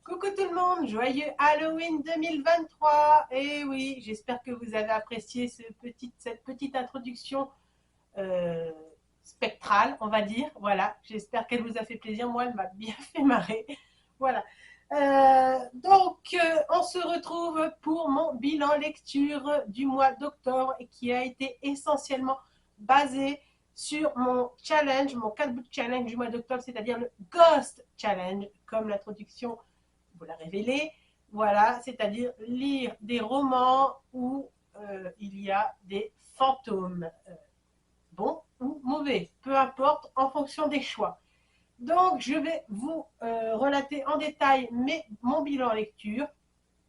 Coucou tout le monde, joyeux Halloween 2023. Et oui, j'espère que vous avez apprécié cette petite introduction euh, spectrale, on va dire. Voilà, j'espère qu'elle vous a fait plaisir. Moi, elle m'a bien fait marrer. Voilà. On se retrouve pour mon bilan lecture du mois d'octobre et qui a été essentiellement basé sur mon challenge, mon 4 book challenge du mois d'octobre, c'est-à-dire le Ghost Challenge, comme l'introduction vous la révélez. Voilà, c'est-à-dire lire des romans où il y a des fantômes, bons ou mauvais, peu importe, en fonction des choix. Donc, je vais vous relater en détail mon bilan lecture.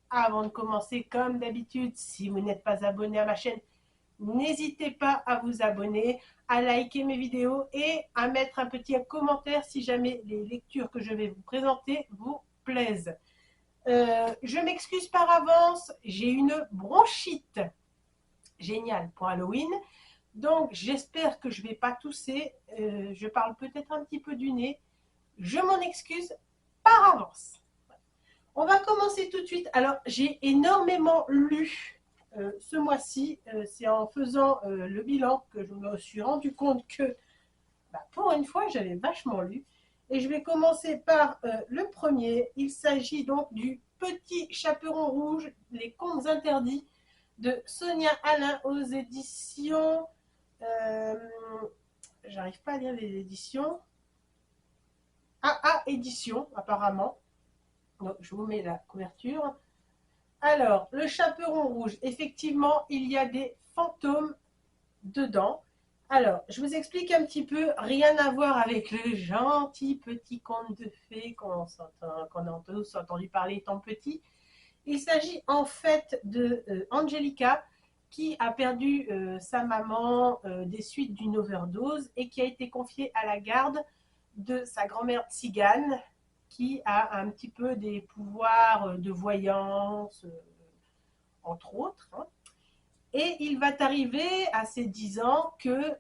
Avant de commencer, comme d'habitude, si vous n'êtes pas abonné à ma chaîne, n'hésitez pas à vous abonner, à liker mes vidéos et à mettre un petit commentaire si jamais les lectures que je vais vous présenter vous plaisent. Je m'excuse par avance, j'ai une bronchite géniale pour Halloween. Donc, j'espère que je ne vais pas tousser. Je parle peut-être un petit peu du nez. Je m'en excuse par avance. On va commencer tout de suite. Alors, j'ai énormément lu ce mois-ci. C'est en faisant le bilan que je me suis rendu compte que, pour une fois, j'avais vachement lu. Et je vais commencer par le premier. Il s'agit donc du Petit Chaperon Rouge, les contes interdits de Sonia Alain aux éditions. Euh, J'arrive pas à lire les éditions. AA Édition, apparemment. Donc, je vous mets la couverture. Alors, le chaperon rouge, effectivement, il y a des fantômes dedans. Alors, je vous explique un petit peu, rien à voir avec le gentil petit conte de fées qu'on a tous entendu parler étant petit. Il s'agit en fait de Angelica qui a perdu sa maman des suites d'une overdose et qui a été confiée à la garde de sa grand-mère tzigane qui a un petit peu des pouvoirs de voyance, entre autres. Hein. Et il va arriver à ses 10 ans que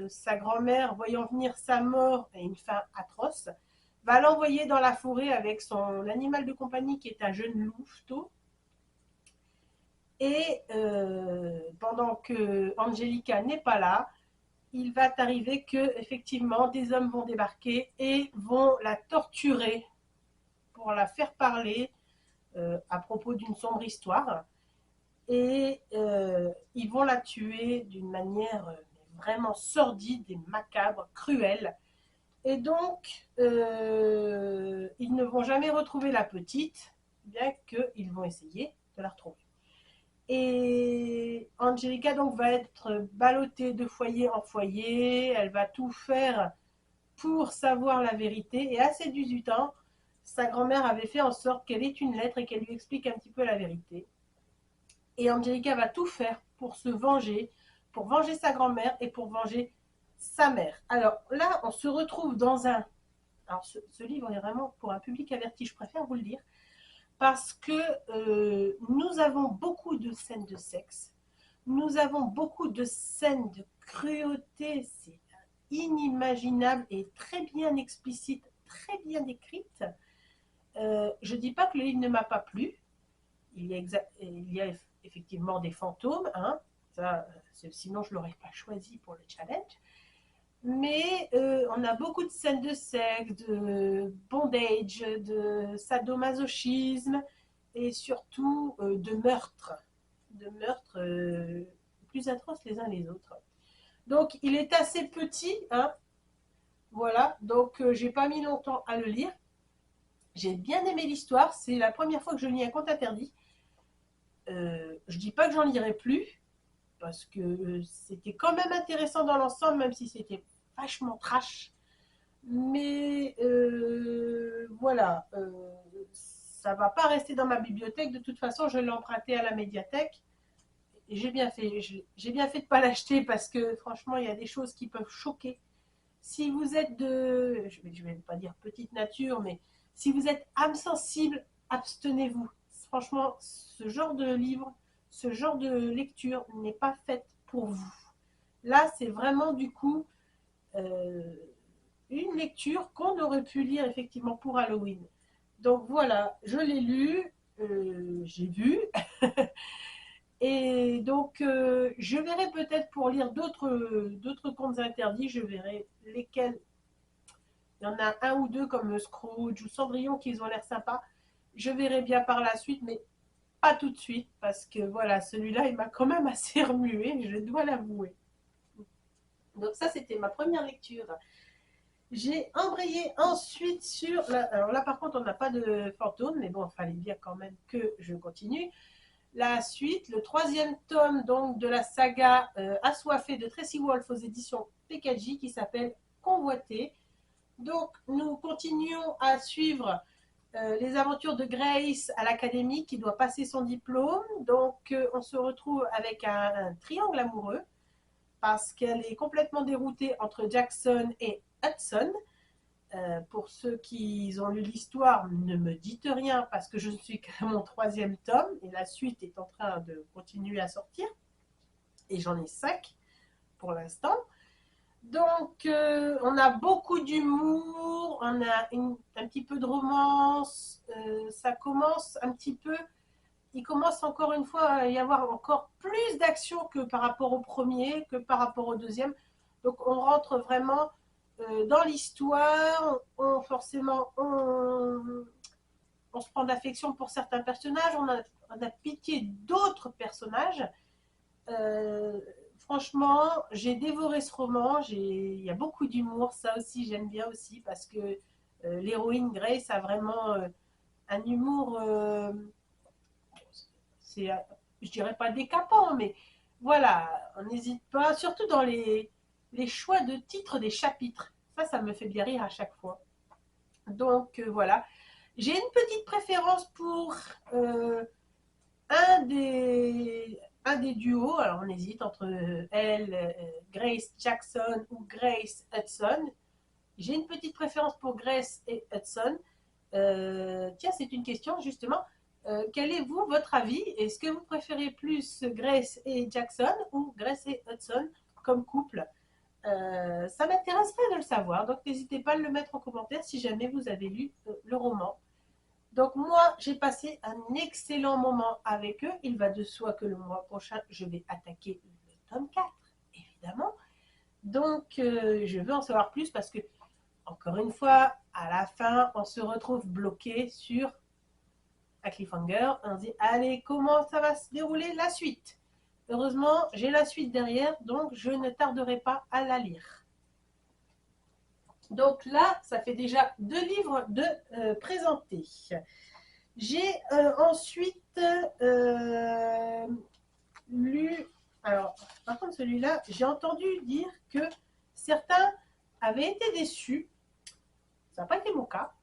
sa grand-mère, voyant venir sa mort et une fin atroce, va l'envoyer dans la forêt avec son animal de compagnie qui est un jeune louveteau. Et pendant que Angelica n'est pas là, il va arriver que effectivement des hommes vont débarquer et vont la torturer pour la faire parler à propos d'une sombre histoire. Et ils vont la tuer d'une manière vraiment sordide et macabre, cruelle. Et donc, ils ne vont jamais retrouver la petite, bien qu'ils vont essayer de la retrouver. Et Angelica donc va être ballottée de foyer en foyer, elle va tout faire pour savoir la vérité. Et à ses 18 ans, sa grand-mère avait fait en sorte qu'elle ait une lettre et qu'elle lui explique un petit peu la vérité. Et Angelica va tout faire pour se venger, pour venger sa grand-mère et pour venger sa mère. Alors là, on se retrouve dans un... Alors ce livre est vraiment pour un public averti, je préfère vous le dire, parce que nous avons beaucoup de scènes de sexe, nous avons beaucoup de scènes de cruauté, c'est inimaginable et très bien explicite, très bien écrite. Je ne dis pas que le livre ne m'a pas plu, il y a effectivement des fantômes, hein. Ça, sinon je ne l'aurais pas choisi pour le challenge. Mais on a beaucoup de scènes de sexe, de bondage, de sadomasochisme et surtout de meurtres plus atroces les uns les autres. Donc il est assez petit, hein. Voilà, donc j'ai pas mis longtemps à le lire. J'ai bien aimé l'histoire, c'est la première fois que je lis un conte interdit. Je dis pas que j'en lirai plus, parce que c'était quand même intéressant dans l'ensemble, même si c'était vachement trash. Mais voilà, ça va pas rester dans ma bibliothèque. De toute façon, je l'ai emprunté à la médiathèque j'ai bien fait. J'ai bien fait de ne pas l'acheter parce que franchement, il y a des choses qui peuvent choquer. Si vous êtes de, je vais pas dire petite nature, mais si vous êtes âme sensible, abstenez-vous. Franchement, ce genre de livre, ce genre de lecture n'est pas faite pour vous. Là, c'est vraiment du coup euh, une lecture qu'on aurait pu lire effectivement pour Halloween. Donc voilà, je l'ai lu, j'ai vu. Et donc, je verrai peut-être pour lire d'autres contes interdits, je verrai lesquels. Il y en a un ou deux comme Scrooge ou Cendrillon qui ont l'air sympas. Je verrai bien par la suite, mais pas tout de suite, parce que voilà, celui-là, il m'a quand même assez remué, je dois l'avouer. Donc ça, c'était ma première lecture. J'ai embrayé ensuite sur... Alors là, par contre, on n'a pas de fantôme, mais bon, il fallait bien quand même que je continue. La suite, le troisième tome donc de la saga Assoiffé de Tracy Wolf aux éditions PKJ qui s'appelle Convoité. Donc, nous continuons à suivre les aventures de Grace à l'académie qui doit passer son diplôme. Donc, on se retrouve avec un triangle amoureux parce qu'elle est complètement déroutée entre Jackson et Hudson. Pour ceux qui ont lu l'histoire, ne me dites rien parce que je suis qu'à mon troisième tome et la suite est en train de continuer à sortir. Et j'en ai 5 pour l'instant. Donc, on a beaucoup d'humour, on a un petit peu de romance. Ça commence un petit peu. Il commence encore une fois à y avoir encore plus d'action que par rapport au premier, que par rapport au deuxième. Donc, on rentre vraiment dans l'histoire. Forcément, on se prend d'affection pour certains personnages. On a pitié d'autres personnages. Euh, Franchement, j'ai dévoré ce roman. Il y a beaucoup d'humour. Ça aussi, j'aime bien aussi parce que l'héroïne Grace a vraiment un humour, c'est, je dirais pas décapant, mais voilà, on n'hésite pas, surtout dans les choix de titres des chapitres. Ça me fait bien rire à chaque fois. Donc voilà. J'ai une petite préférence pour euh, un des duos. Alors on hésite entre elle, Grace Jackson ou Grace Hudson. J'ai une petite préférence pour Grace et Hudson. Tiens, c'est une question justement. Quel est vous votre avis? Est-ce que vous préférez plus Grace et Jackson ou Grace et Hudson comme couple? Ça m'intéresserait de le savoir. Donc n'hésitez pas à le mettre en commentaire si jamais vous avez lu le roman. Donc moi, j'ai passé un excellent moment avec eux. Il va de soi que le mois prochain, je vais attaquer le tome 4, évidemment. Donc je veux en savoir plus parce que, encore une fois, à la fin, on se retrouve bloqué sur un cliffhanger. On se dit, allez, comment ça va se dérouler la suite? Heureusement, j'ai la suite derrière, donc je ne tarderai pas à la lire. Donc là, ça fait déjà 2 livres de présentés. J'ai ensuite lu, alors par contre celui-là, j'ai entendu dire que certains avaient été déçus. Ça n'a pas été mon cas.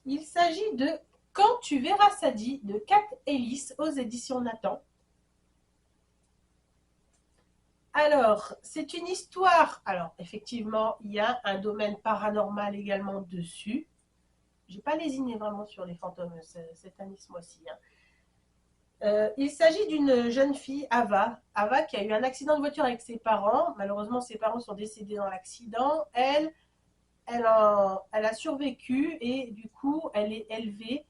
Il s'agit de Quand tu verras Sadie de Kat Ellis aux éditions Nathan. Alors, c'est une histoire. Alors, effectivement, il y a un domaine paranormal également dessus. J'ai pas lésiné vraiment sur les fantômes cette année, ce mois-ci. Hein. Il s'agit d'une jeune fille, Ava, qui a eu un accident de voiture avec ses parents. Malheureusement, ses parents sont décédés dans l'accident. Elle a survécu et du coup, elle est élevée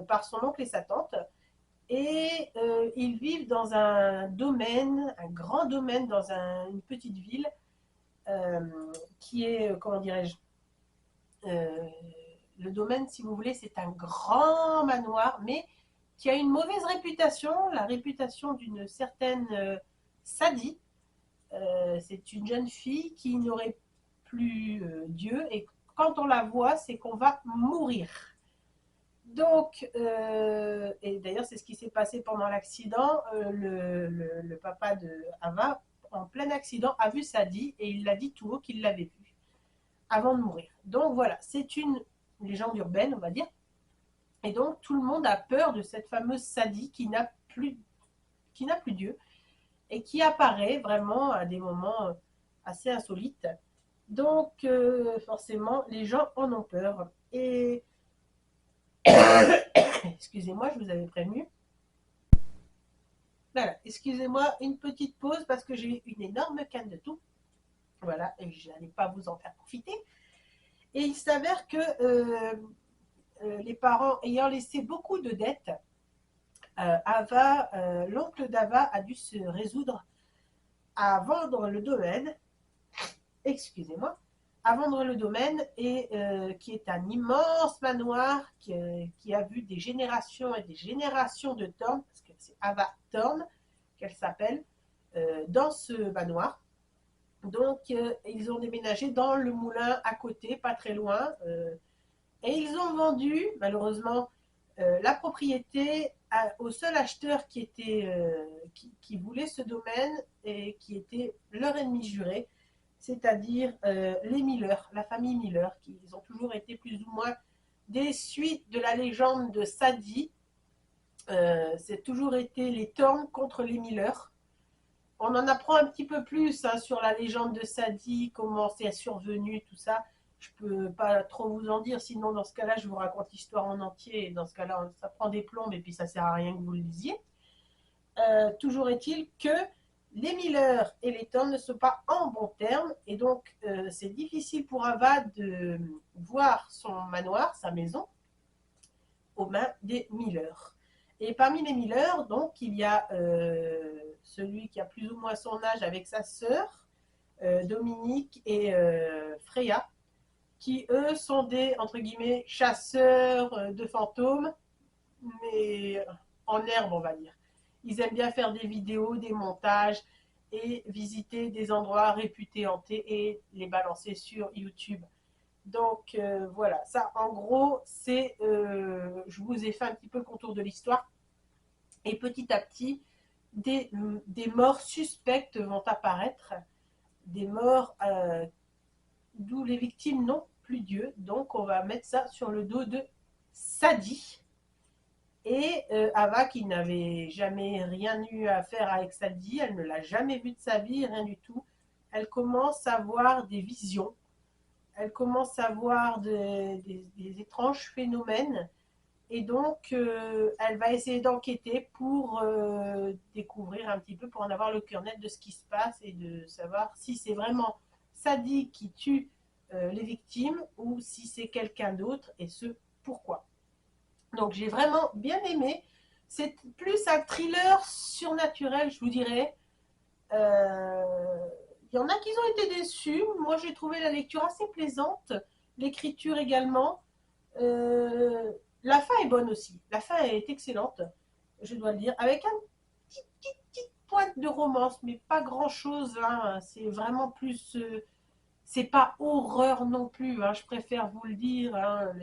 par son oncle et sa tante. Et ils vivent dans un domaine, un grand domaine dans une petite ville euh, qui est, comment dirais-je, euh, le domaine, si vous voulez, c'est un grand manoir, mais qui a une mauvaise réputation, la réputation d'une certaine Sadie. C'est une jeune fille qui n'aurait plus Dieu, et quand on la voit, c'est qu'on va mourir. Donc, et d'ailleurs, c'est ce qui s'est passé pendant l'accident. Le papa de Ava, en plein accident, a vu Sadie et il l'a dit tout haut qu'il l'avait vue avant de mourir. Donc voilà, c'est une légende urbaine, on va dire. Et donc, tout le monde a peur de cette fameuse Sadie qui n'a plus Dieu. et qui apparaît vraiment à des moments assez insolites. Donc, forcément, les gens en ont peur. Et, excusez-moi, je vous avais prévenu. Voilà, excusez-moi, une petite pause parce que j'ai une énorme canne de tout. Voilà, et je n'allais pas vous en faire profiter. Et il s'avère que les parents ayant laissé beaucoup de dettes, l'oncle d'Ava a dû se résoudre à vendre le domaine, excusez-moi, à vendre le domaine et qui est un immense manoir qui a vu des générations et des générations de Thorn, parce que c'est Ava Thorn qu'elle s'appelle, dans ce manoir. Donc, ils ont déménagé dans le moulin à côté, pas très loin, et ils ont vendu, malheureusement, la propriété au seul acheteur qui voulait ce domaine et qui était leur ennemi juré, c'est-à-dire les Miller, la famille Miller, qui ont toujours été plus ou moins des suites de la légende de Sadie. C'est toujours été les Thorn contre les Miller. On en apprend un petit peu plus sur la légende de Sadie, comment c'est survenu, tout ça. Je ne peux pas trop vous en dire, sinon dans ce cas-là, je vous raconte l'histoire en entier. Et dans ce cas-là, ça prend des plombes et puis ça ne sert à rien que vous le lisiez. Toujours est-il que les Miller et les Thorn ne sont pas en bons termes. Et donc, c'est difficile pour Ava de voir son manoir, sa maison, aux mains des Miller. Et parmi les Miller, donc, il y a celui qui a plus ou moins son âge avec sa sœur, Dominique et Freya, qui eux sont des, entre guillemets, chasseurs de fantômes, mais en herbe, on va dire. Ils aiment bien faire des vidéos, des montages et visiter des endroits réputés hantés et les balancer sur YouTube. Donc voilà, ça en gros, je vous ai fait un petit peu le contour de l'histoire. Et petit à petit, des morts suspectes vont apparaître, des morts d'où les victimes n'ont plus Dieu. Donc on va mettre ça sur le dos de Sadie. Et Ava, qui n'avait jamais rien eu à faire avec Sadie, elle ne l'a jamais vu de sa vie, rien du tout. Elle commence à voir des visions, elle commence à voir des étranges phénomènes. Et donc, elle va essayer d'enquêter pour découvrir un petit peu, pour en avoir le cœur net de ce qui se passe et de savoir si c'est vraiment Sadie qui tue les victimes ou si c'est quelqu'un d'autre et ce, pourquoi. Donc, j'ai vraiment bien aimé. C'est plus un thriller surnaturel, je vous dirais. Il y en a qui ont été déçus. Moi, j'ai trouvé la lecture assez plaisante. L'écriture également. La fin est bonne aussi. La fin est excellente, je dois le dire. Avec un petite pointe de romance, mais pas grand-chose. Hein. C'est vraiment plus... c'est pas horreur non plus. Hein. Je préfère vous le dire. Hein.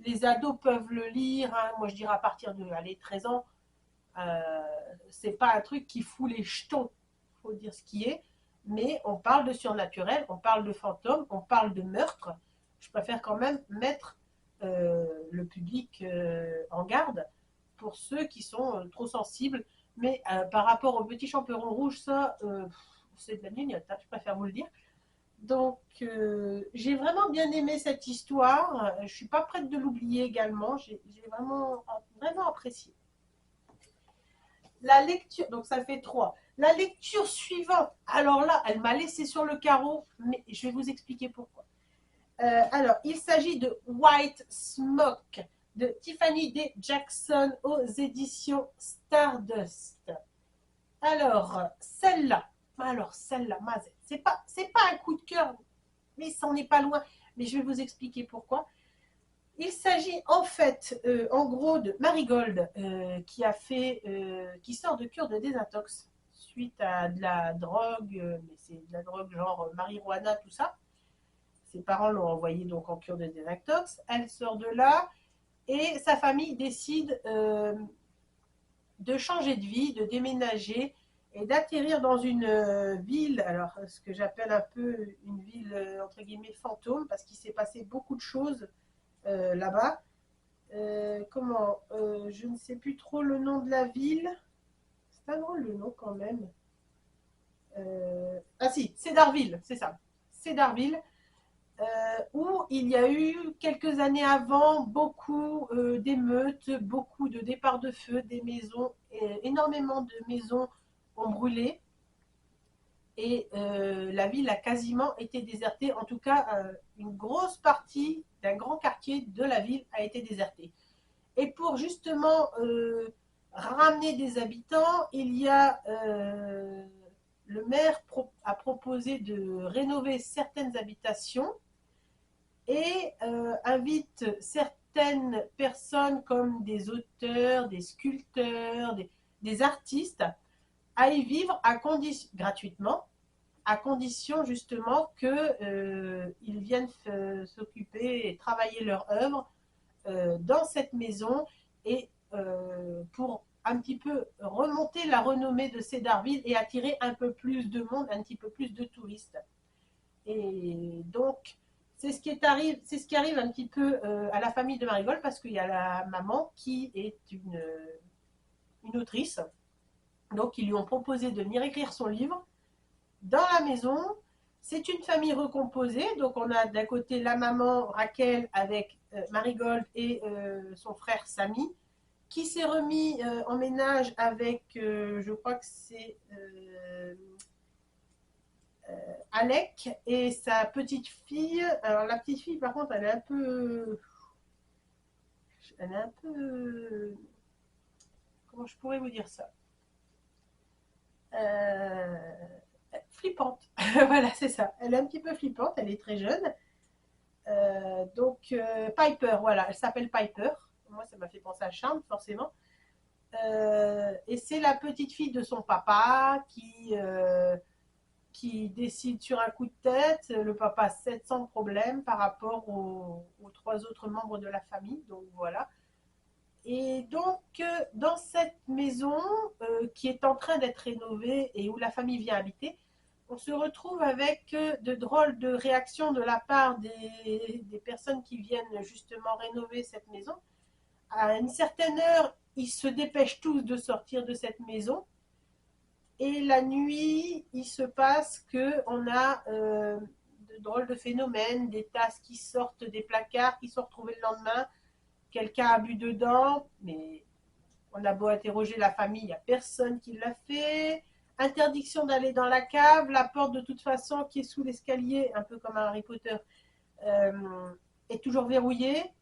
Les ados peuvent le lire. Hein. Moi, je dirais à partir de 13 ans. Euh, c'est pas un truc qui fout les jetons. Faut dire ce qui est. Mais on parle de surnaturel, on parle de fantômes, on parle de meurtre. Je préfère quand même mettre le public en garde pour ceux qui sont trop sensibles. Mais par rapport au petit champignon rouge, ça, c'est de la gnognotte, hein, je préfère vous le dire. Donc, j'ai vraiment bien aimé cette histoire. Je ne suis pas prête de l'oublier également. J'ai vraiment, vraiment apprécié. La lecture, donc ça fait 3. La lecture suivante, alors là, elle m'a laissé sur le carreau, mais je vais vous expliquer pourquoi. Alors, il s'agit de White Smoke de Tiffany D. Jackson aux éditions Stardust. Alors, celle-là, c'est pas un coup de cœur, mais ça n'en est pas loin. Mais je vais vous expliquer pourquoi. Il s'agit en fait, en gros, de Marigold qui sort de cure de désintox suite à de la drogue, mais c'est de la drogue genre marijuana, tout ça. Ses parents l'ont envoyée donc en cure de désintox. Elle sort de là et sa famille décide de changer de vie, de déménager et d'atterrir dans une ville, alors ce que j'appelle un peu une ville entre guillemets fantôme, parce qu'il s'est passé beaucoup de choses là-bas. Je ne sais plus trop le nom de la ville. C'est pas drôle le nom quand même. ah si, Cedarville, c'est ça. Cedarville, où il y a eu quelques années avant beaucoup d'émeutes, beaucoup de départs de feu, des maisons, énormément de maisons ont brûlé et la ville a quasiment été désertée. En tout cas, une grosse partie d'un grand quartier de la ville a été désertée. Et pour justement ramener des habitants, il y a le maire a proposé de rénover certaines habitations et invite certaines personnes comme des auteurs, des sculpteurs, des artistes à y vivre gratuitement, à condition justement qu'ils viennent s'occuper et travailler leur œuvre dans cette maison et pour un petit peu remonter la renommée de Cedarville et attirer un peu plus de monde, un petit peu plus de touristes. Et donc, c'est ce qui arrive un petit peu à la famille de Marigold parce qu'il y a la maman qui est une autrice. Donc, ils lui ont proposé de venir écrire son livre dans la maison. C'est une famille recomposée. Donc, on a d'un côté la maman Raquel avec Marigold et son frère Samy qui s'est remis en ménage avec, je crois que c'est Alec et sa petite fille. Alors la petite fille, par contre, elle est un peu, comment je pourrais vous dire ça, euh, flippante. Voilà, c'est ça. Elle est un petit peu flippante. Elle est très jeune. Donc Piper, voilà, elle s'appelle Piper. Moi, ça m'a fait penser à Charme, forcément. Et c'est la petite fille de son papa qui décide sur un coup de tête. Le papa cède sans problème par rapport aux trois autres membres de la famille. Donc voilà. Et donc, dans cette maison qui est en train d'être rénovée et où la famille vient habiter, on se retrouve avec de drôles de réactions de la part des personnes qui viennent justement rénover cette maison. À une certaine heure, ils se dépêchent tous de sortir de cette maison. Et la nuit, il se passe qu'on a de drôles de phénomènes, des tasses qui sortent des placards, qui sont retrouvées le lendemain. Quelqu'un a bu dedans, mais on a beau interroger la famille, il n'y a personne qui l'a fait. Interdiction d'aller dans la cave, la porte de toute façon qui est sous l'escalier, un peu comme un Harry Potter, est toujours verrouillée.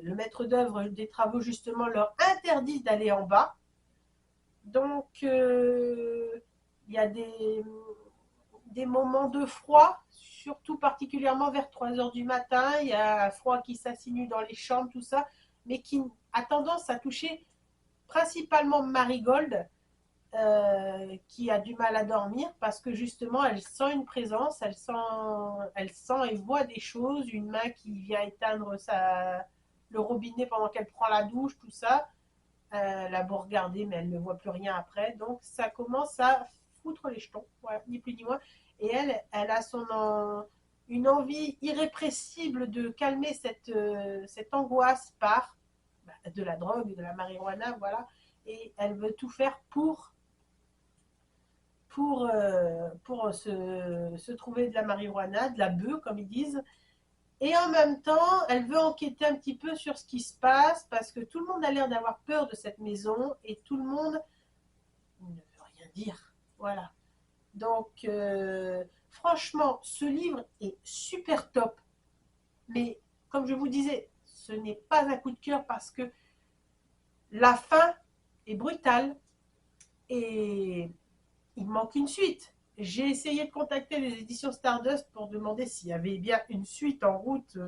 Le maître d'œuvre des travaux justement leur interdit d'aller en bas. Donc il y a des moments de froid, surtout particulièrement vers 3 heures du matin. Il y a un froid qui s'insinue dans les chambres, tout ça, mais qui a tendance à toucher principalement Marigold, qui a du mal à dormir parce que justement elle sent une présence, elle sent et voit des choses, une main qui vient éteindre le robinet pendant qu'elle prend la douche, tout ça. Elle a beau regarder, mais elle ne voit plus rien après. Donc ça commence à foutre les jetons, voilà, ni plus ni moins. Et elle a une envie irrépressible de calmer cette angoisse par de la drogue, de la marijuana, voilà. Et elle veut tout faire pour se trouver de la marijuana, de la bœuf, comme ils disent. Et en même temps, elle veut enquêter un petit peu sur ce qui se passe parce que tout le monde a l'air d'avoir peur de cette maison et tout le monde ne veut rien dire. Voilà. Donc, franchement, ce livre est super top. Mais comme je vous disais, ce n'est pas un coup de cœur parce que la fin est brutale et il manque une suite. J'ai essayé de contacter les éditions Stardust pour demander s'il y avait bien une suite en route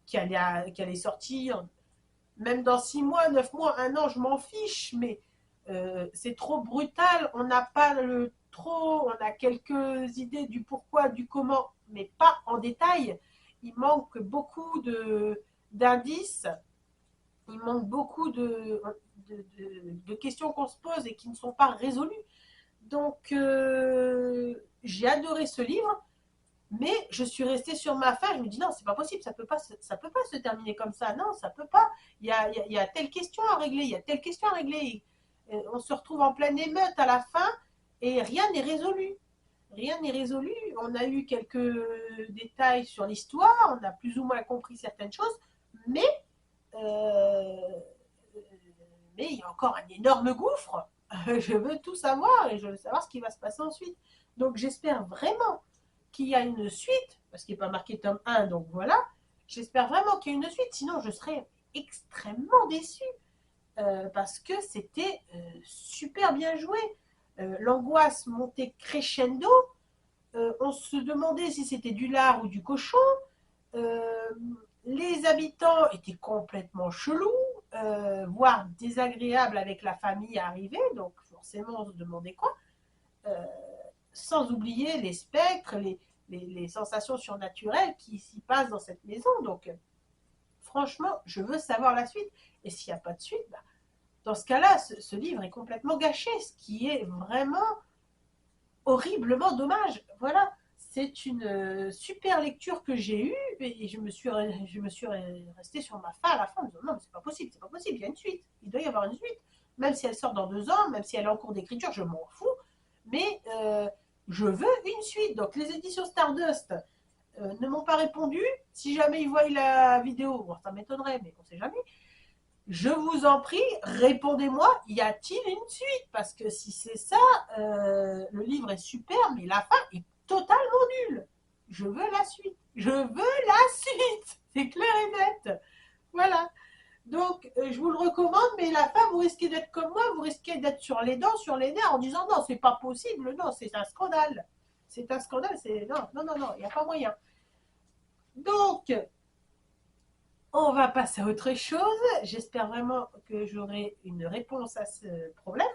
qui allait sortir, même dans 6 mois, 9 mois, 1 an, je m'en fiche, mais c'est trop brutal. On n'a pas on a quelques idées du pourquoi, du comment, mais pas en détail. Il manque beaucoup d'indices, il manque beaucoup de questions qu'on se pose et qui ne sont pas résolues. Donc, j'ai adoré ce livre, mais je suis restée sur ma faim. Je me dis non, c'est pas possible, ça peut pas se terminer comme ça. Non, ça peut pas. Il y a telle question à régler, il y a telle question à régler. On se retrouve en pleine émeute à la fin et rien n'est résolu. Rien n'est résolu. On a eu quelques détails sur l'histoire, on a plus ou moins compris certaines choses, mais, euh, mais il y a encore un énorme gouffre. Je veux tout savoir et je veux savoir ce qui va se passer ensuite. Donc j'espère vraiment qu'il y a une suite, parce qu'il n'est pas marqué tome 1, donc voilà. J'espère vraiment qu'il y a une suite, sinon je serais extrêmement déçue. Parce que c'était super bien joué. L'angoisse montait crescendo. On se demandait si c'était du lard ou du cochon. Euh, les habitants étaient complètement chelous, voire désagréables avec la famille arrivée, donc forcément on se demandait quoi. Euh, Sans oublier les spectres, les sensations surnaturelles qui s'y passent dans cette maison. Donc franchement, je veux savoir la suite. Et s'il n'y a pas de suite, bah, dans ce cas-là, ce livre est complètement gâché, ce qui est vraiment horriblement dommage. Voilà, c'est une super lecture que j'ai eue et je me suis restée sur ma faim à la fin en disant non, mais c'est pas possible, c'est pas possible, il y a une suite, il doit y avoir une suite. Même si elle sort dans 2 ans, même si elle est en cours d'écriture, je m'en fous, mais je veux une suite. Donc les éditions Stardust ne m'ont pas répondu. Si jamais ils voient la vidéo, bon, ça m'étonnerait, mais on sait jamais. Je vous en prie, répondez-moi, y a-t-il une suite? Parce que si c'est ça, le livre est super, mais la fin est totalement nulle. Je veux la suite. Je veux la suite. C'est clair et net. Voilà. Donc, je vous le recommande, mais la fin, vous risquez d'être comme moi, vous risquez d'être sur les dents, sur les nerfs, en disant non, c'est pas possible, non, c'est un scandale. C'est un scandale, c'est non, non, non, non, il n'y a pas moyen. Donc, on va passer à autre chose. J'espère vraiment que j'aurai une réponse à ce problème.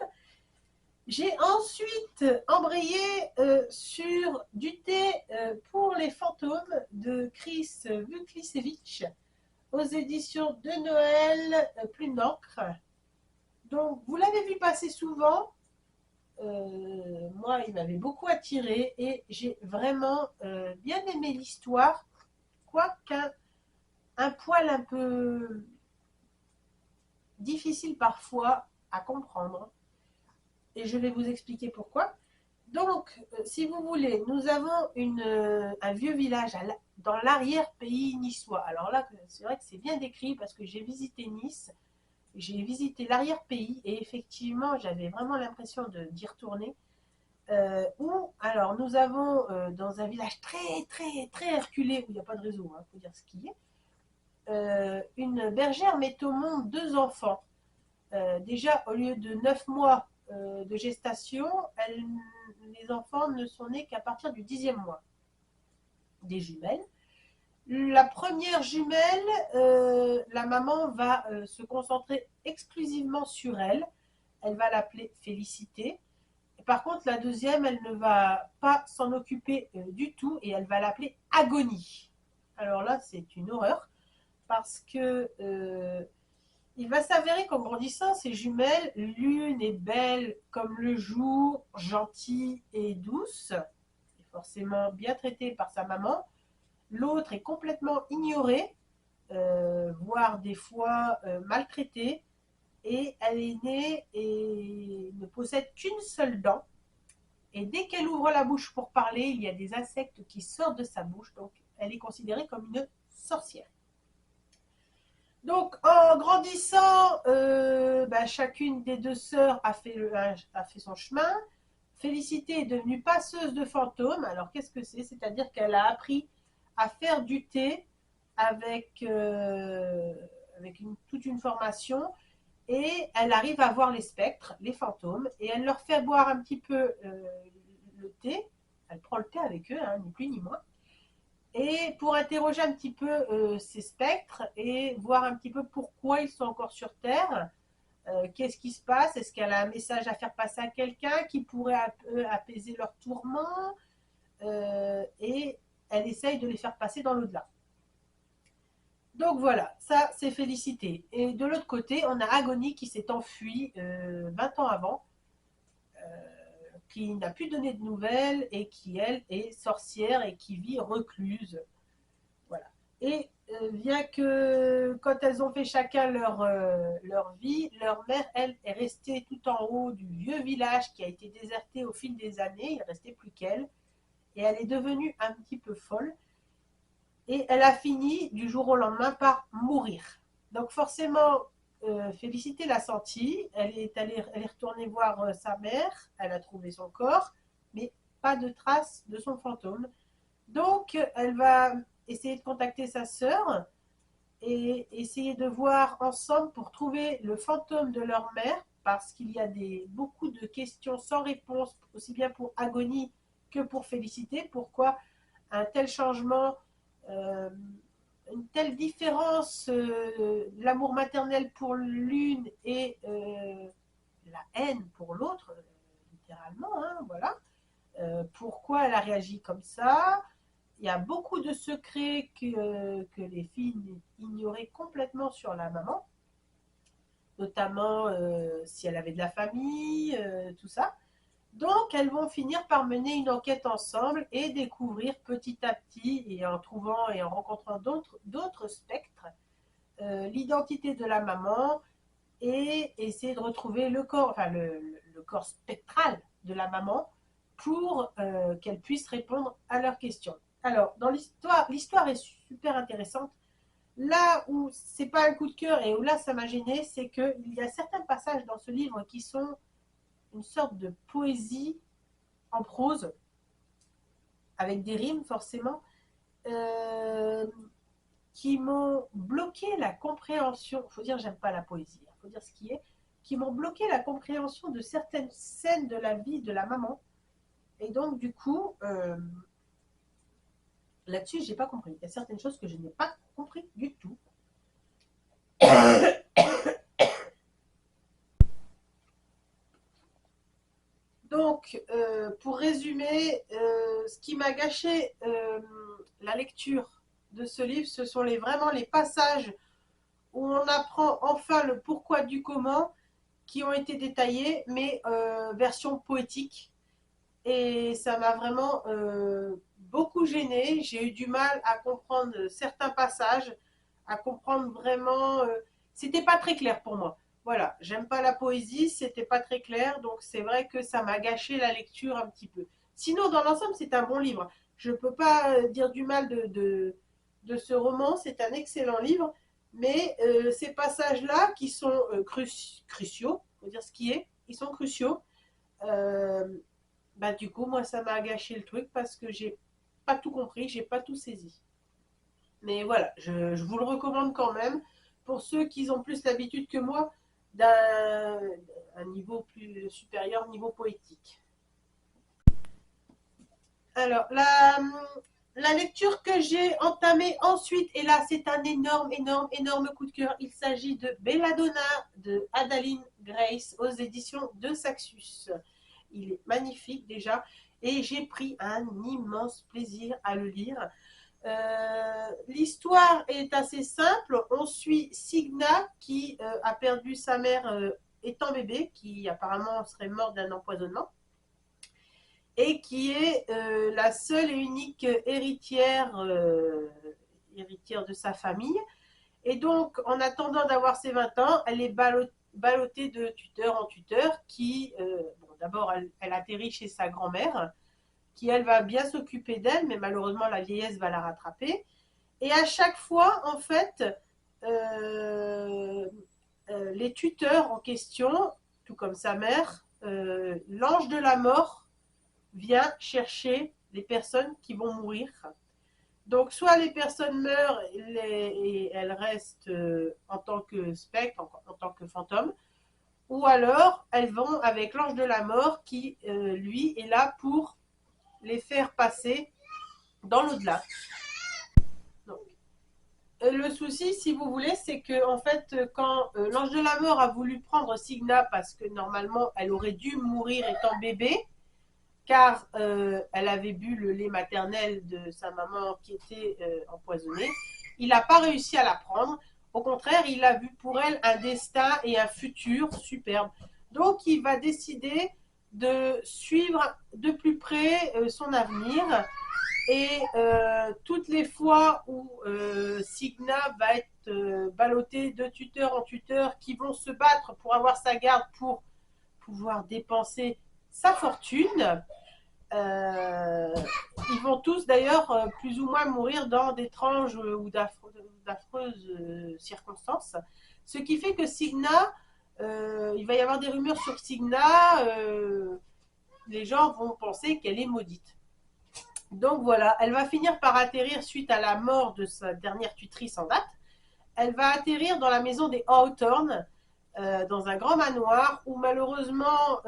J'ai ensuite embrayé sur du thé pour les fantômes de Chris Vuklisevich aux éditions de Noël Plume d'encre. Donc, vous l'avez vu passer souvent. Moi, il m'avait beaucoup attiré et j'ai vraiment bien aimé l'histoire, quoiqu'un un poil un peu difficile parfois à comprendre. Et je vais vous expliquer pourquoi. Donc, si vous voulez, nous avons un vieux village dans l'arrière-pays niçois. Alors là, c'est vrai que c'est bien décrit parce que j'ai visité Nice, j'ai visité l'arrière-pays et effectivement, j'avais vraiment l'impression d'y retourner. Alors, nous avons dans un village très, très, très reculé, où il n'y a pas de réseau, il faut dire ce qu'il y est, une bergère met au monde 2 enfants. Déjà, au lieu de 9 mois de gestation, les enfants ne sont nés qu'à partir du 10e mois. Des jumelles. La première jumelle, la maman va se concentrer exclusivement sur elle. Elle va l'appeler Félicité. Par contre, la deuxième, elle ne va pas s'en occuper du tout et elle va l'appeler Agonie. Alors là, c'est une horreur parce que il va s'avérer qu'en grandissant, ces jumelles, l'une est belle comme le jour, gentille et douce, et forcément bien traitée par sa maman. L'autre est complètement ignorée, voire des fois maltraitée, et elle est née et ne possède qu'une seule dent. Et dès qu'elle ouvre la bouche pour parler, il y a des insectes qui sortent de sa bouche, donc elle est considérée comme une sorcière. Donc, en grandissant, chacune des 2 sœurs a fait son chemin. Félicité est devenue passeuse de fantômes. Alors, qu'est-ce que c'est? C'est-à-dire qu'elle a appris à faire du thé avec toute une formation et elle arrive à voir les spectres, les fantômes, et elle leur fait boire un petit peu le thé. Elle prend le thé avec eux, ni plus ni moins, et pour interroger un petit peu ces spectres et voir un petit peu pourquoi ils sont encore sur Terre, qu'est-ce qui se passe, est-ce qu'elle a un message à faire passer à quelqu'un qui pourrait apaiser leurs tourments, et elle essaye de les faire passer dans l'au-delà. Donc voilà, ça c'est Félicité. Et de l'autre côté, on a Agonie qui s'est enfuie 20 ans avant, qui n'a plus donné de nouvelles et qui, elle, est sorcière et qui vit recluse. Voilà. Et vient que quand elles ont fait chacun leur vie, leur mère, elle, est restée tout en haut du vieux village qui a été déserté au fil des années. Il ne restait plus qu'elle. Et elle est devenue un petit peu folle. Et elle a fini du jour au lendemain par mourir. Donc forcément, Félicité l'a senti. Elle est retournée voir sa mère. Elle a trouvé son corps, mais pas de trace de son fantôme. Donc, elle va essayer de contacter sa sœur et essayer de voir ensemble pour trouver le fantôme de leur mère, parce qu'il y a beaucoup de questions sans réponse, aussi bien pour Agonie que pour Félicité. Pourquoi un tel changement, euh, une telle différence, l'amour maternel pour l'une et la haine pour l'autre, littéralement, hein, voilà. Pourquoi elle a réagi comme ça? Il y a beaucoup de secrets que les filles ignoraient complètement sur la maman, notamment si elle avait de la famille, tout ça. Donc, elles vont finir par mener une enquête ensemble et découvrir petit à petit, et en trouvant et en rencontrant d'autres spectres, l'identité de la maman et essayer de retrouver le corps, enfin le corps spectral de la maman pour qu'elle puisse répondre à leurs questions. Alors, dans l'histoire est super intéressante. Là où c'est pas un coup de cœur et où là ça m'a gêné, c'est qu'il y a certains passages dans ce livre qui sont une sorte de poésie en prose, avec des rimes forcément, euh, qui m'ont bloqué la compréhension. Il faut dire, j'aime pas la poésie, il faut dire ce qui est, qui m'ont bloqué la compréhension de certaines scènes de la vie de la maman. Et donc, du coup, là-dessus, j'ai pas compris. Il y a certaines choses que je n'ai pas compris du tout. Donc, pour résumer, ce qui m'a gâché la lecture de ce livre, ce sont vraiment les passages où on apprend enfin le pourquoi du comment, qui ont été détaillés, mais version poétique. Et ça m'a vraiment beaucoup gênée. J'ai eu du mal à comprendre certains passages, à comprendre vraiment. C'était pas très clair pour moi. Voilà, j'aime pas la poésie, c'était pas très clair, donc c'est vrai que ça m'a gâché la lecture un petit peu. Sinon, dans l'ensemble, c'est un bon livre. Je peux pas dire du mal de ce roman, c'est un excellent livre, mais ces passages-là qui sont cruciaux, faut dire ce qui est, ils sont cruciaux. Euh, Bah, du coup, moi, ça m'a gâché le truc parce que j'ai pas tout compris, j'ai pas tout saisi. Mais voilà, je vous le recommande quand même pour ceux qui ont plus l'habitude que moi d'un niveau plus supérieur, niveau poétique. Alors, la lecture que j'ai entamée ensuite, et là, c'est un énorme, énorme, énorme coup de cœur. Il s'agit de Belladonna de Adaline Grace aux éditions de Saxus. Il est magnifique déjà et j'ai pris un immense plaisir à le lire. L'histoire est assez simple. On suit Signa qui a perdu sa mère étant bébé, qui apparemment serait morte d'un empoisonnement, et qui est la seule et unique héritière de sa famille. Et donc, en attendant d'avoir ses 20 ans, elle est ballottée de tuteur en tuteur qui, bon, d'abord, elle atterrit chez sa grand-mère, qui, elle, va bien s'occuper d'elle, mais malheureusement, la vieillesse va la rattraper. Et à chaque fois, en fait, euh, les tuteurs en question, tout comme sa mère, l'ange de la mort vient chercher les personnes qui vont mourir. Donc, soit les personnes meurent et elles restent en tant que spectre, en tant que fantôme, ou alors elles vont avec l'ange de la mort qui, lui, est là pour les faire passer dans l'au-delà. Donc, le souci, si vous voulez, c'est que en fait, quand l'ange de la mort a voulu prendre Signa parce que normalement elle aurait dû mourir étant bébé, car elle avait bu le lait maternel de sa maman qui était empoisonnée, il n'a pas réussi à la prendre. Au contraire, il a vu pour elle un destin et un futur superbe. Donc, il va décider de suivre de plus près son avenir Et toutes les fois où Signa va être ballottée de tuteur en tuteur qui vont se battre pour avoir sa garde, pour pouvoir dépenser sa fortune, euh, ils vont tous d'ailleurs plus ou moins mourir dans d'étranges ou d'affreuses circonstances. Ce qui fait que Signa, il va y avoir des rumeurs sur Signa, les gens vont penser qu'elle est maudite. Donc voilà, elle va finir par atterrir suite à la mort de sa dernière tutrice en date. Elle va atterrir dans la maison des Hawthorne, dans un grand manoir où malheureusement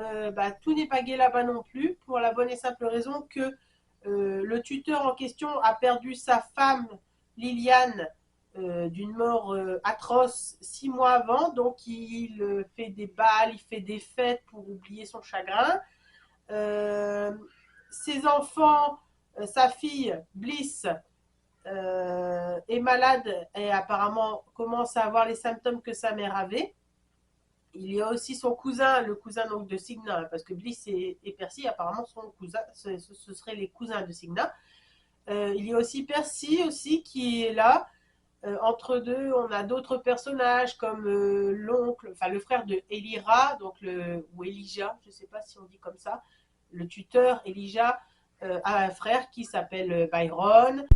tout n'est pas gai là-bas non plus, pour la bonne et simple raison que le tuteur en question a perdu sa femme Liliane d'une mort atroce 6 mois avant, donc il fait des bals, il fait des fêtes pour oublier son chagrin. Euh, Ses enfants, sa fille Bliss est malade et apparemment commence à avoir les symptômes que sa mère avait. Il y a aussi son cousin, le cousin donc de Signa, parce que Bliss et Percy, apparemment, son cousin, ce seraient les cousins de Signa. Il y a aussi Percy aussi qui est là. Entre deux, on a d'autres personnages comme l'oncle, enfin le frère de Elira, donc ou Elijah, je ne sais pas si on dit comme ça, le tuteur Elijah a un frère qui s'appelle Byron.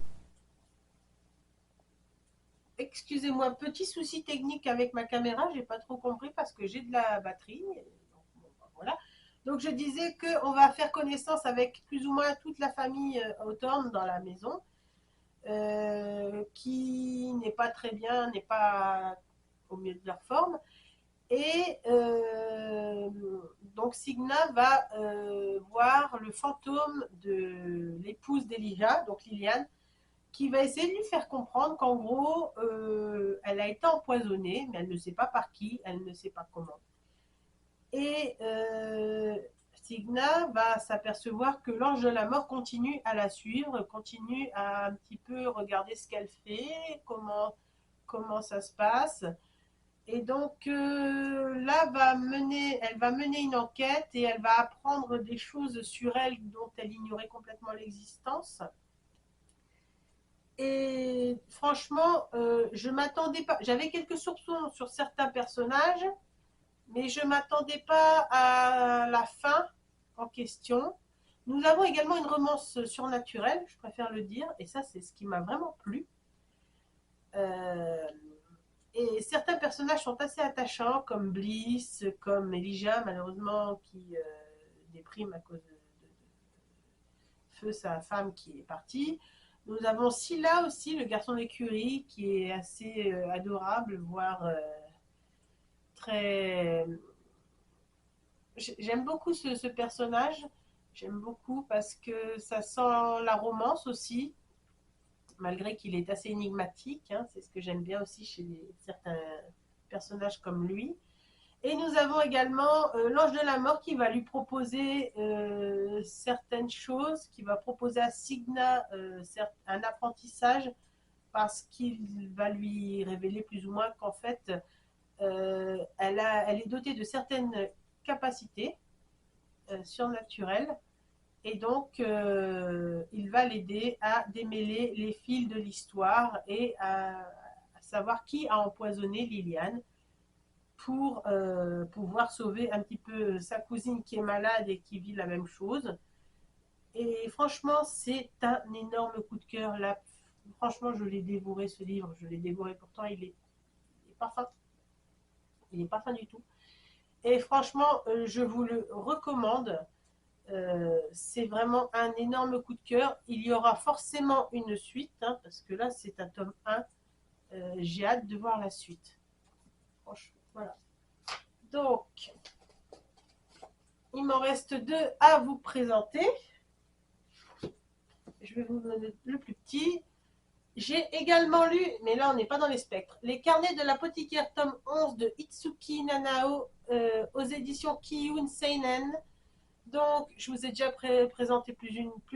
Excusez-moi, petit souci technique avec ma caméra, j'ai pas trop compris parce que j'ai de la batterie. Donc, bon, voilà. Donc je disais qu'on va faire connaissance avec plus ou moins toute la famille Hawthorne dans la maison, qui n'est pas très bien, n'est pas au mieux de leur forme. Et donc Signa va voir le fantôme de l'épouse d'Elijah, donc Liliane, qui va essayer de lui faire comprendre qu'en gros, elle a été empoisonnée, mais elle ne sait pas par qui, elle ne sait pas comment. Et Signa va s'apercevoir que l'ange de la mort continue à la suivre, continue à un petit peu regarder ce qu'elle fait, comment ça se passe. Et donc là, elle va mener une enquête et elle va apprendre des choses sur elle dont elle ignorait complètement l'existence. Et franchement, je m'attendais pas. J'avais quelques soupçons sur certains personnages, mais je m'attendais pas à la fin en question. Nous avons également une romance surnaturelle, je préfère le dire, et ça, c'est ce qui m'a vraiment plu. Euh, et certains personnages sont assez attachants, comme Bliss, comme Elijah, malheureusement, qui déprime à cause de Feu, sa femme, qui est partie. Nous avons Scylla aussi, le garçon d'écurie, qui est assez adorable, voire très. J'aime beaucoup ce personnage. J'aime beaucoup parce que ça sent la romance aussi, malgré qu'il est assez énigmatique. Hein, c'est ce que j'aime bien aussi chez certains personnages comme lui. Et nous avons également l'ange de la mort qui va lui proposer certaines choses, qui va proposer à Signa un apprentissage parce qu'il va lui révéler plus ou moins qu'en fait, elle est dotée de certaines capacités surnaturelles et donc il va l'aider à démêler les fils de l'histoire et à savoir qui a empoisonné Liliane pour pouvoir sauver un petit peu sa cousine qui est malade et qui vit la même chose. Et franchement, c'est un énorme coup de cœur. Là, franchement, je l'ai dévoré ce livre. Je l'ai dévoré. Pourtant, il est pas fin. Il n'est pas fin du tout. Et franchement, je vous le recommande. C'est vraiment un énorme coup de cœur. Il y aura forcément une suite, hein, parce que là, c'est un tome 1. J'ai hâte de voir la suite. Franchement, voilà. Donc, il m'en reste deux à vous présenter. Je vais vous donner le plus petit. J'ai également lu, mais là on n'est pas dans les spectres, Les carnets de l'apothicaire tome 11 de Itsuki Nanao aux éditions Kiyun Seinen. Donc, je vous ai déjà présenté plus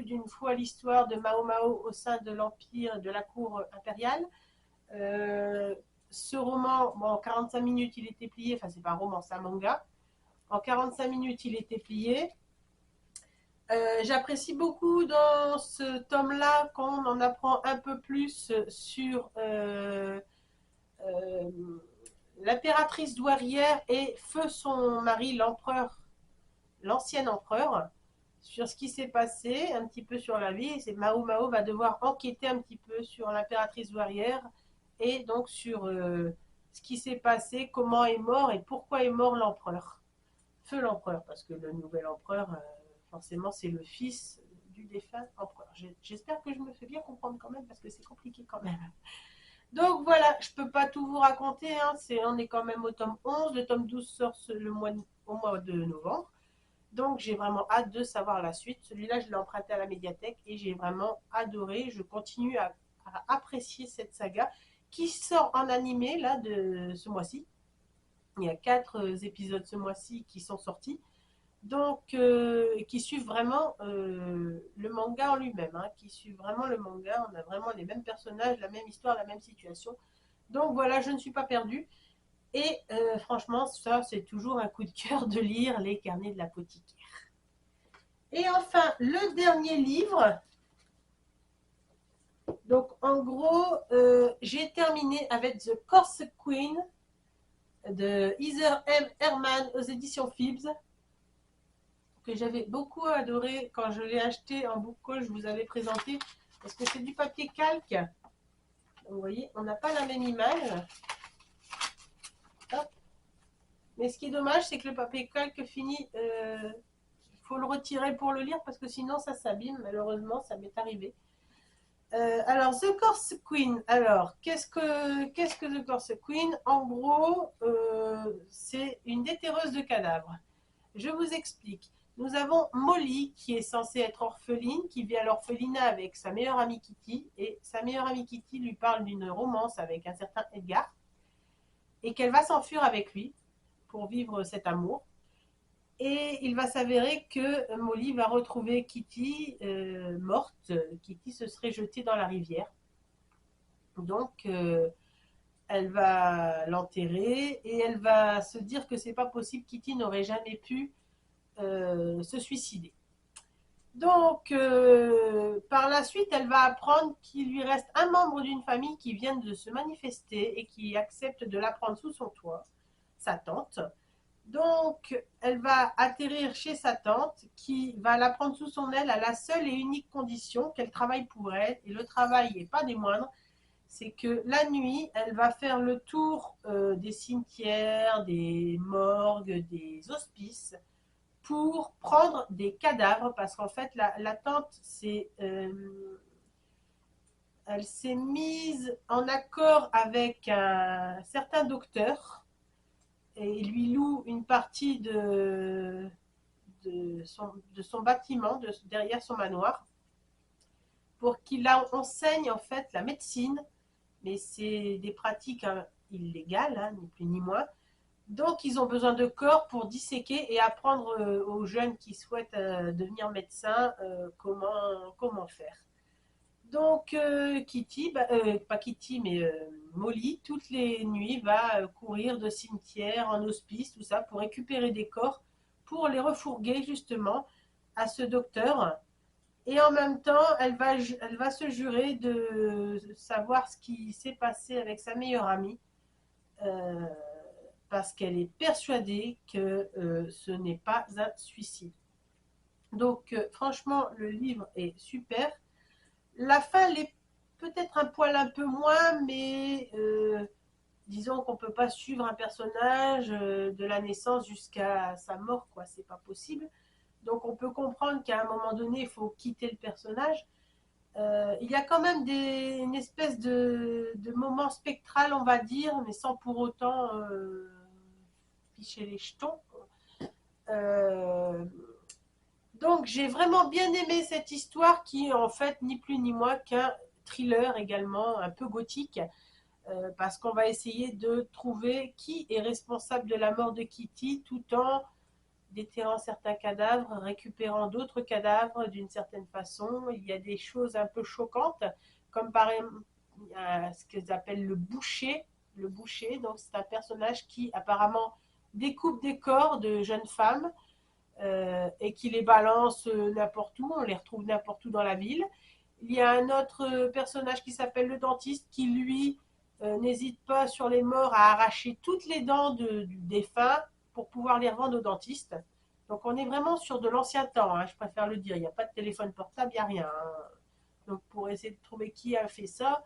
d'une fois l'histoire de Mao Mao au sein de l'Empire de la cour impériale. Ce roman, bon, en 45 minutes, il était plié. Enfin, c'est pas un roman, c'est un manga. En 45 minutes, il était plié. J'apprécie beaucoup dans ce tome-là qu'on en apprend un peu plus sur euh, l'impératrice douairière et feu son mari, l'empereur, l'ancien empereur, sur ce qui s'est passé, un petit peu sur la vie. C'est Mao Mao va devoir enquêter un petit peu sur l'impératrice douairière et donc sur ce qui s'est passé, comment est mort et pourquoi est mort l'empereur. Feu l'empereur, parce que le nouvel empereur, forcément, c'est le fils du défunt empereur. J'espère que je me fais bien comprendre quand même, parce que c'est compliqué quand même. Donc voilà, je ne peux pas tout vous raconter, hein. On est quand même au tome 11, le tome 12 sort au mois de novembre. Donc j'ai vraiment hâte de savoir la suite. Celui-là, je l'ai emprunté à la médiathèque et j'ai vraiment adoré. Je continue à apprécier cette saga qui sort en animé là de ce mois-ci. Il y a 4 épisodes ce mois-ci qui sont sortis. Donc, qui suivent vraiment le manga en lui-même, hein, qui suivent vraiment le manga. On a vraiment les mêmes personnages, la même histoire, la même situation. Donc voilà, je ne suis pas perdue. Et franchement, ça, c'est toujours un coup de cœur de lire les carnets de l'apothicaire. Et enfin, le dernier livre. Donc, en gros, j'ai terminé avec The Corse Queen de Heather M. Herman aux éditions Phibbs, que j'avais beaucoup adoré quand je l'ai acheté en book haul. Je vous avais présenté parce que c'est du papier calque. Vous voyez, on n'a pas la même image. Hop. Mais ce qui est dommage, c'est que le papier calque finit. Il faut le retirer pour le lire parce que sinon ça s'abîme. Malheureusement, ça m'est arrivé. Alors, The Corse Queen. Alors, qu'est-ce que The Corse Queen? En gros, c'est une déterreuse de cadavres. Je vous explique. Nous avons Molly qui est censée être orpheline, qui vit à l'orphelinat avec sa meilleure amie Kitty. Et sa meilleure amie Kitty lui parle d'une romance avec un certain Edgar. Et qu'elle va s'enfuir avec lui pour vivre cet amour. Et il va s'avérer que Molly va retrouver Kitty morte. Kitty se serait jetée dans la rivière. Donc, elle va l'enterrer et elle va se dire que c'est pas possible. Kitty n'aurait jamais pu se suicider. Donc, par la suite, elle va apprendre qu'il lui reste un membre d'une famille qui vient de se manifester et qui accepte de la prendre sous son toit, sa tante. Donc, elle va atterrir chez sa tante qui va la prendre sous son aile à la seule et unique condition qu'elle travaille pour elle. Et le travail n'est pas des moindres, c'est que la nuit, elle va faire le tour des cimetières, des morgues, des hospices pour prendre des cadavres parce qu'en fait, la tante, elle s'est mise en accord avec un certain docteur et il lui loue une partie de son bâtiment, derrière son manoir, pour qu'il enseigne en fait la médecine, mais c'est des pratiques illégales, hein, ni plus ni moins. Donc, ils ont besoin de corps pour disséquer et apprendre aux jeunes qui souhaitent devenir médecins comment faire. Donc, Kitty, pas Kitty, mais Molly, toutes les nuits, va courir de cimetière en hospice, tout ça, pour récupérer des corps, pour les refourguer justement à ce docteur. Et en même temps, elle va se jurer de savoir ce qui s'est passé avec sa meilleure amie, euh, parce qu'elle est persuadée que ce n'est pas un suicide. Donc, franchement, le livre est super. La fin l'est peut-être un poil un peu moins, mais disons qu'on ne peut pas suivre un personnage de la naissance jusqu'à sa mort, quoi. C'est pas possible. Donc on peut comprendre qu'à un moment donné, il faut quitter le personnage. Il y a quand même une espèce de moment spectral, on va dire, mais sans pour autant ficher les jetons. Euh, donc j'ai vraiment bien aimé cette histoire qui est en fait ni plus ni moins qu'un thriller également un peu gothique, parce qu'on va essayer de trouver qui est responsable de la mort de Kitty tout en déterrant certains cadavres, récupérant d'autres cadavres d'une certaine façon. Il y a des choses un peu choquantes, comme par exemple ce qu'ils appellent le boucher. Le boucher, donc c'est un personnage qui apparemment découpe des corps de jeunes femmes et qui les balance n'importe où, on les retrouve n'importe où dans la ville. Il y a un autre personnage qui s'appelle le dentiste qui, lui, n'hésite pas sur les morts à arracher toutes les dents du défunt pour pouvoir les revendre au dentiste. Donc on est vraiment sur de l'ancien temps, hein, je préfère le dire. Il n'y a pas de téléphone portable, il n'y a rien. Hein. Donc pour essayer de trouver qui a fait ça,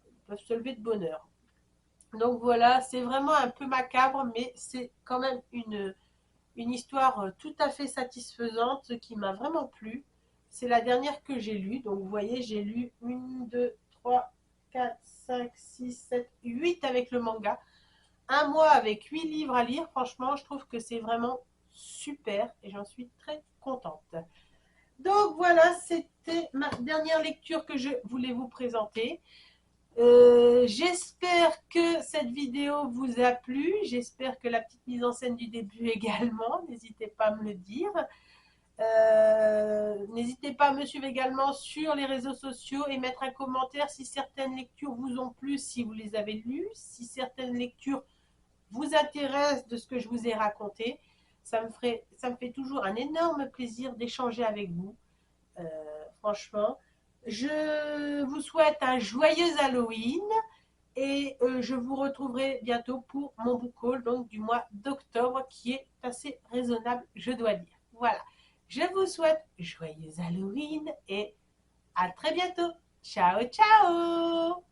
ils peuvent se lever de bonne heure. Donc voilà, c'est vraiment un peu macabre, mais c'est quand même une histoire tout à fait satisfaisante qui m'a vraiment plu. C'est la dernière que j'ai lue. Donc vous voyez, j'ai lu 1, 2, 3, 4, 5, 6, 7, 8 avec le manga. Un mois avec 8 livres à lire. Franchement, je trouve que c'est vraiment super et j'en suis très contente. Donc voilà, c'était ma dernière lecture que je voulais vous présenter. J'espère que cette vidéo vous a plu. J'espère que la petite mise en scène du début également. N'hésitez pas à me le dire. N'hésitez pas à me suivre également sur les réseaux sociaux et mettre un commentaire si certaines lectures vous ont plu, si vous les avez lues, si certaines lectures vous intéressent de ce que je vous ai raconté. Ça me fait toujours un énorme plaisir d'échanger avec vous. Euh, Franchement, je vous souhaite un joyeux Halloween et je vous retrouverai bientôt pour mon book haul donc du mois d'octobre qui est assez raisonnable, je dois dire. Voilà, je vous souhaite joyeux Halloween et à très bientôt. Ciao, ciao!